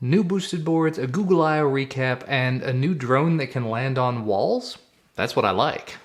New boosted boards, a Google I/O recap, and a new drone that can land on walls? That's what I like.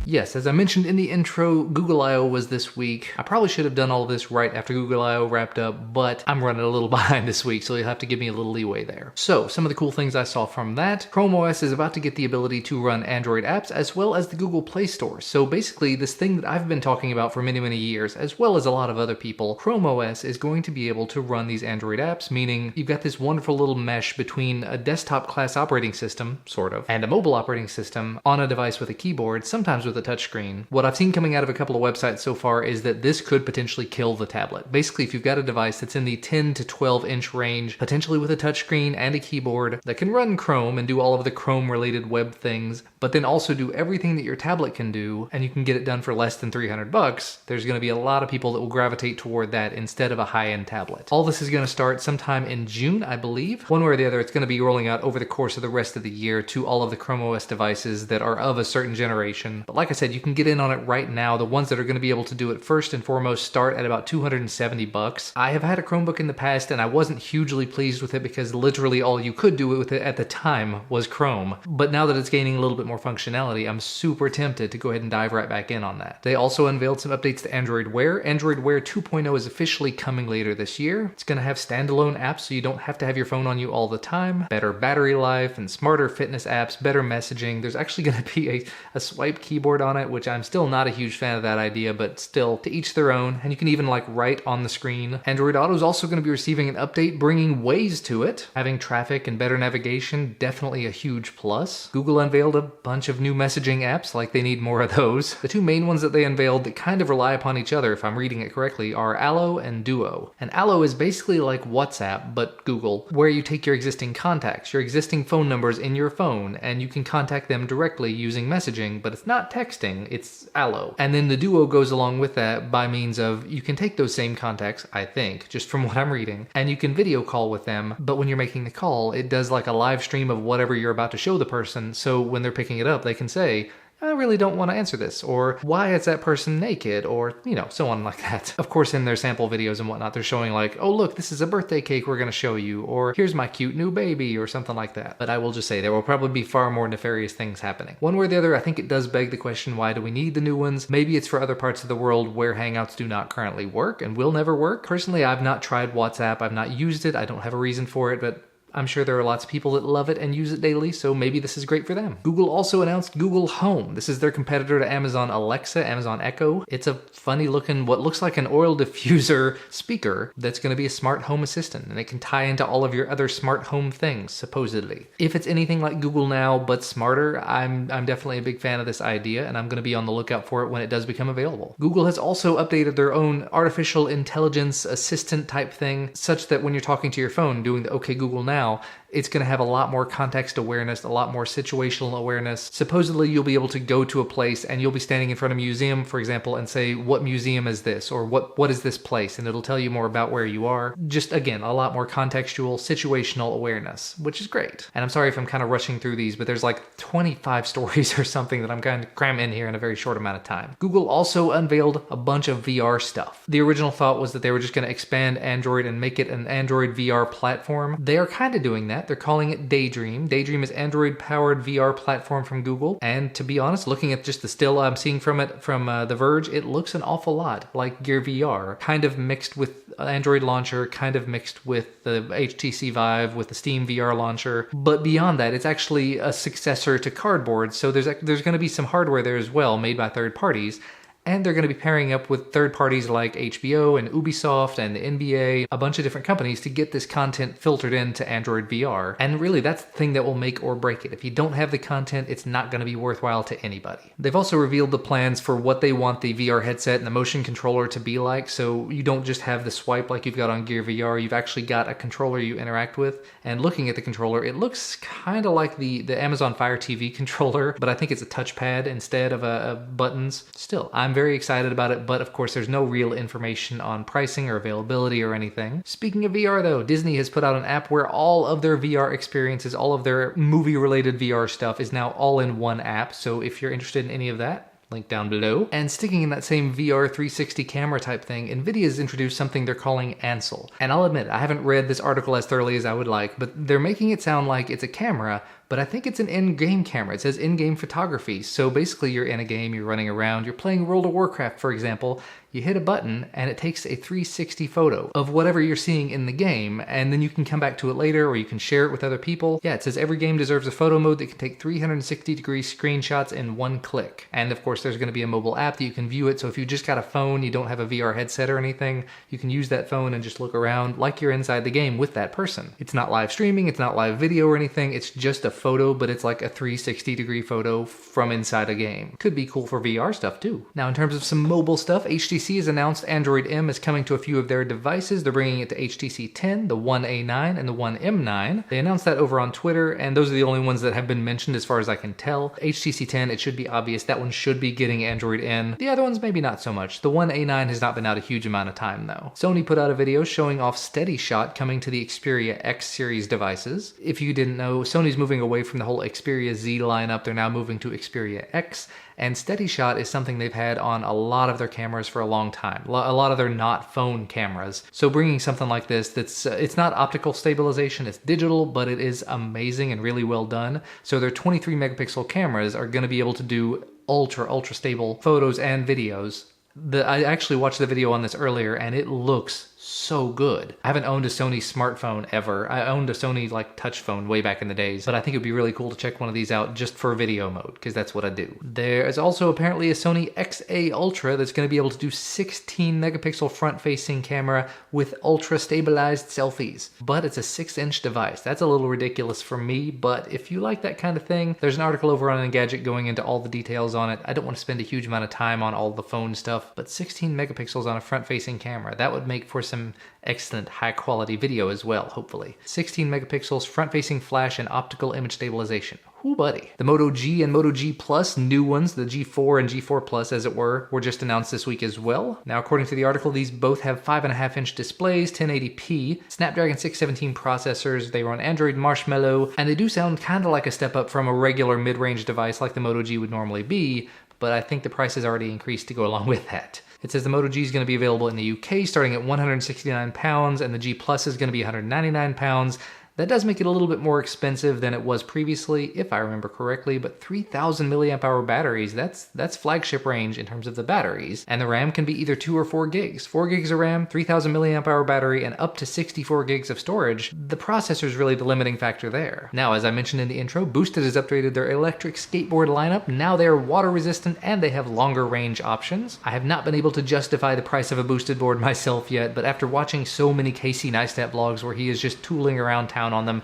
Yes, as I mentioned in the intro, Google I/O was this week. I probably should have done all of this right after Google I/O wrapped up, but I'm running a little behind this week, so you'll have to give me a little leeway there. So, some of the cool things I saw from that: Chrome OS is about to get the ability to run Android apps as well as the Google Play Store. So basically, this thing that I've been talking about for many, many years, as well as a lot of other people, Chrome OS is going to be able to run these Android apps, meaning you've got this wonderful little mesh between a desktop class operating system, sort of, and a mobile operating system on a device with a keyboard, sometimes with a touchscreen. What I've seen coming out of a couple of websites so far is that this could potentially kill the tablet. Basically, if you've got a device that's in the 10 to 12 inch range, potentially with a touchscreen and a keyboard that can run Chrome and do all of the Chrome related web things, but then also do everything that your tablet can do, and you can get it done for less than $300, there's going to be a lot of people that will gravitate toward that instead of a high-end tablet. All this is going to start sometime in June, I believe. One way or the other, it's going to be rolling out over the course of the rest of the year to all of the Chrome OS devices that are of a certain generation. But like I said, you can get in on it right now. The ones that are going to be able to do it first and foremost start at about $270. I have had a Chromebook in the past and I wasn't hugely pleased with it because literally all you could do with it at the time was Chrome. But now that it's gaining a little bit more functionality, I'm super tempted to go ahead and dive right back in on that. They also unveiled some updates to Android Wear. Android Wear 2.0 is officially coming later this year. It's going to have standalone apps so you don't have to have your phone on you all the time, better battery life and smarter fitness apps, better messaging. There's actually going to be a swipe keyboard on it, which I'm still not a huge fan of that idea, but still, to each their own. And you can even like write on the screen. Android Auto is also going to be receiving an update bringing Waze to it. Having traffic and better navigation, definitely a huge plus. Google unveiled a bunch of new messaging apps, like they need more of those. The two main ones that they unveiled that kind of rely upon each other, if I'm reading it correctly, are Allo and Duo. And Allo is basically like WhatsApp, but Google, where you take your existing contacts, your existing phone numbers in your phone, and you can contact them directly using messaging, but it's not texting, it's Allo. And then the Duo goes along with that by means of you can take those same contacts, I think, just from what I'm reading, and you can video call with them, but when you're making the call, it does like a live stream of whatever you're about to show the person, so when they're picking it up, they can say, I really don't want to answer this, or why is that person naked, or, you know, so on like that. Of course, in their sample videos and whatnot, they're showing like, oh look, this is a birthday cake we're going to show you, or here's my cute new baby, or something like that. But I will just say, there will probably be far more nefarious things happening. One way or the other, I think it does beg the question, why do we need the new ones? Maybe it's for other parts of the world where Hangouts do not currently work, and will never work. Personally, I've not tried WhatsApp, I've not used it, I don't have a reason for it, but I'm sure there are lots of people that love it and use it daily, so maybe this is great for them. Google also announced Google Home. This is their competitor to Amazon Alexa, Amazon Echo. It's a funny looking, what looks like an oil diffuser speaker that's going to be a smart home assistant, and it can tie into all of your other smart home things, supposedly. If it's anything like Google Now, but smarter, I'm definitely a big fan of this idea, and I'm going to be on the lookout for it when it does become available. Google has also updated their own artificial intelligence assistant type thing, such that when you're talking to your phone, doing the OK Google Now, it's going to have a lot more context awareness, a lot more situational awareness. Supposedly, you'll be able to go to a place and you'll be standing in front of a museum, for example, and say, what museum is this? Or what is this place? And it'll tell you more about where you are. Just, again, a lot more contextual, situational awareness, which is great. And I'm sorry if I'm kind of rushing through these, but there's like 25 stories or something that I'm kind of cramming in here in a very short amount of time. Google also unveiled a bunch of VR stuff. The original thought was that they were just going to expand Android and make it an Android VR platform. They are kind of doing that. They're calling it Daydream. Daydream is Android-powered VR platform from Google. And to be honest, looking at just the still I'm seeing from it from The Verge, it looks an awful lot like Gear VR. Kind of mixed with Android launcher, kind of mixed with the HTC Vive, with the Steam VR launcher. But beyond that, it's actually a successor to Cardboard. So there's going to be some hardware there as well, made by third parties. And they're going to be pairing up with third parties like HBO and Ubisoft and the NBA, a bunch of different companies to get this content filtered into Android VR. And really, that's the thing that will make or break it. If you don't have the content, it's not going to be worthwhile to anybody. They've also revealed the plans for what they want the VR headset and the motion controller to be like, so you don't just have the swipe like you've got on Gear VR, you've actually got a controller you interact with. And looking at the controller, it looks kind of like the Amazon Fire TV controller, but I think it's a touchpad instead of buttons. Still, I'm very excited about it, but of course there's no real information on pricing or availability or anything. Speaking of VR though, Disney has put out an app where all of their VR experiences, all of their movie-related VR stuff is now all in one app, so if you're interested in any of that, link down below. And sticking in that same VR 360 camera type thing, NVIDIA's introduced something they're calling Ansel. And I'll admit, I haven't read this article as thoroughly as I would like, but they're making it sound like it's a camera, but I think it's an in-game camera. It says in-game photography. So basically you're in a game, you're running around, you're playing World of Warcraft, for example, you hit a button and it takes a 360 photo of whatever you're seeing in the game, and then you can come back to it later or you can share it with other people. Yeah, it says every game deserves a photo mode that can take 360-degree screenshots in one click. And of course there's going to be a mobile app that you can view it, so if you just got a phone, you don't have a VR headset or anything, you can use that phone and just look around like you're inside the game with that person. It's not live streaming, it's not live video or anything, it's just a photo, but it's like a 360-degree photo from inside a game. Could be cool for VR stuff too. Now in terms of some mobile stuff, HTC has announced Android M is coming to a few of their devices. They're bringing it to HTC 10, the One A9, and the One M9. They announced that over on Twitter, and those are the only ones that have been mentioned as far as I can tell. HTC 10, it should be obvious, that one should be getting Android N. The other ones maybe not so much. The One A9 has not been out a huge amount of time though. Sony put out a video showing off SteadyShot coming to the Xperia X series devices. If you didn't know, Sony's moving away from the whole Xperia Z lineup. They're now moving to Xperia X. And SteadyShot is something they've had on a lot of their cameras for a long time. A lot of their not phone cameras. So bringing something like this that's, it's not optical stabilization, it's digital, but it is amazing and really well done. So their 23 megapixel cameras are going to be able to do ultra stable photos and videos. I actually watched the video on this earlier and it looks so good. I haven't owned a Sony smartphone ever. I owned a Sony like touch phone way back in the days, but I think it'd be really cool to check one of these out just for video mode, because that's what I do. There is also apparently a Sony XA Ultra that's going to be able to do 16 megapixel front-facing camera with ultra stabilized selfies, but it's a 6-inch device. That's a little ridiculous for me, but if you like that kind of thing, there's an article over on Engadget going into all the details on it. I don't want to spend a huge amount of time on all the phone stuff, but 16 megapixels on a front-facing camera, that would make for some excellent high quality video as well, hopefully. 16 megapixels, front-facing flash, and optical image stabilization. Ooh, buddy. The Moto G and Moto G Plus, new ones, the G4 and G4 Plus as it were just announced this week as well. Now according to the article, these both have 5.5-inch displays, 1080p, Snapdragon 617 processors, they run Android Marshmallow, and they do sound kind of like a step up from a regular mid-range device like the Moto G would normally be, but I think the price has already increased to go along with that. It says the Moto G is going to be available in the UK starting at £169, and the G Plus is going to be £199. That does make it a little bit more expensive than it was previously, if I remember correctly, but 3,000 milliamp hour batteries, that's flagship range in terms of the batteries. And the RAM can be either 2 or 4 gigs. 4 gigs of RAM, 3,000 milliamp hour battery, and up to 64 gigs of storage. The processor is really the limiting factor there. Now, as I mentioned in the intro, Boosted has upgraded their electric skateboard lineup. Now they are water resistant and they have longer range options. I have not been able to justify the price of a Boosted board myself yet, but after watching so many Casey Neistat vlogs where he is just tooling around town on them,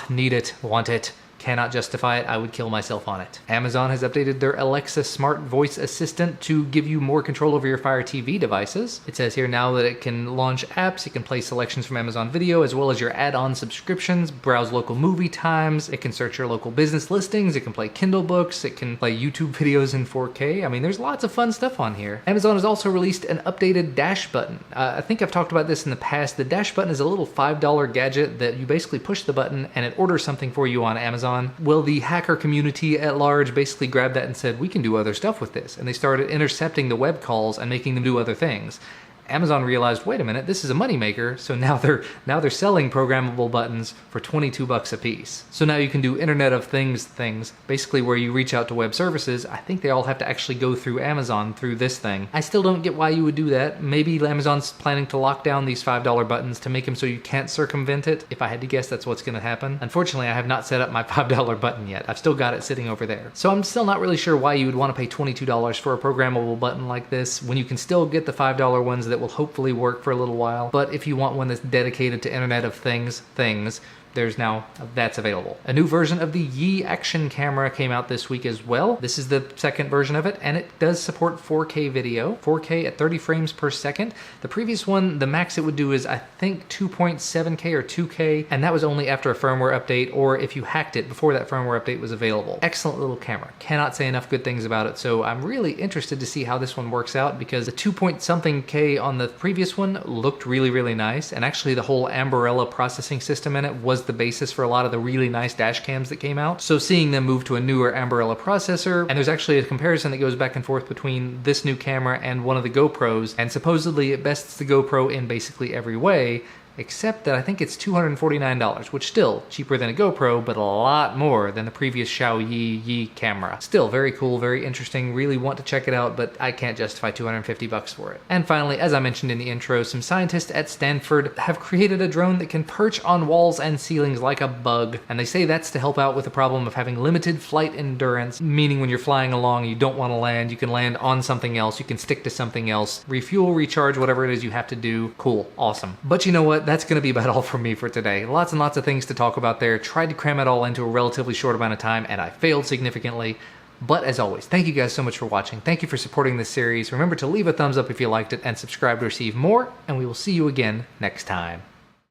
need it, want it, cannot justify it, I would kill myself on it. Amazon has updated their Alexa smart voice assistant to give you more control over your Fire TV devices. It says here now that it can launch apps, it can play selections from Amazon Video as well as your add-on subscriptions, browse local movie times, it can search your local business listings, it can play Kindle books, it can play YouTube videos in 4K. I mean, there's lots of fun stuff on here. Amazon has also released an updated dash button. I think I've talked about this in the past. The dash button is a little $5 gadget that you basically push the button and it orders something for you on Amazon. Well, the hacker community at large basically grabbed that and said, we can do other stuff with this. And they started intercepting the web calls and making them do other things. Amazon realized, wait a minute, this is a moneymaker, so now they're selling programmable buttons for $22 a piece. So now you can do Internet of Things, basically where you reach out to web services. I think they all have to actually go through Amazon through this thing. I still don't get why you would do that. Maybe Amazon's planning to lock down these $5 buttons to make them so you can't circumvent it. If I had to guess, that's what's going to happen. Unfortunately, I have not set up my $5 button yet. I've still got it sitting over there. So I'm still not really sure why you would want to pay $22 for a programmable button like this when you can still get the $5 ones that will hopefully work for a little while. But if you want one that's dedicated to Internet of Things, that's available. A new version of the Yi action camera came out this week as well. This is the second version of it, and it does support 4K video, 4K at 30 frames per second. The previous one, the max it would do is I think 2.7K or 2K, and that was only after a firmware update or if you hacked it before that firmware update was available. Excellent little camera. Cannot say enough good things about it, so I'm really interested to see how this one works out because the 2-point-something K on the previous one looked really, really nice, and actually the whole Ambarella processing system in it was the basis for a lot of the really nice dash cams that came out. So seeing them move to a newer Umbrella processor, and there's actually a comparison that goes back and forth between this new camera and one of the GoPros, and supposedly it bests the GoPro in basically every way, except that I think it's $249, which still cheaper than a GoPro, but a lot more than the previous Xiaoyi camera. Still very cool, very interesting, really want to check it out, but I can't justify $250 for it. And finally, as I mentioned in the intro, some scientists at Stanford have created a drone that can perch on walls and ceilings like a bug, and they say that's to help out with the problem of having limited flight endurance, meaning when you're flying along, you don't want to land, you can land on something else, you can stick to something else, refuel, recharge, whatever it is you have to do. Cool, awesome. But you know what? That's going to be about all from me for today. Lots and lots of things to talk about there. Tried to cram it all into a relatively short amount of time, and I failed significantly. But as always, thank you guys so much for watching. Thank you for supporting this series. Remember to leave a thumbs up if you liked it and subscribe to receive more, and we will see you again next time.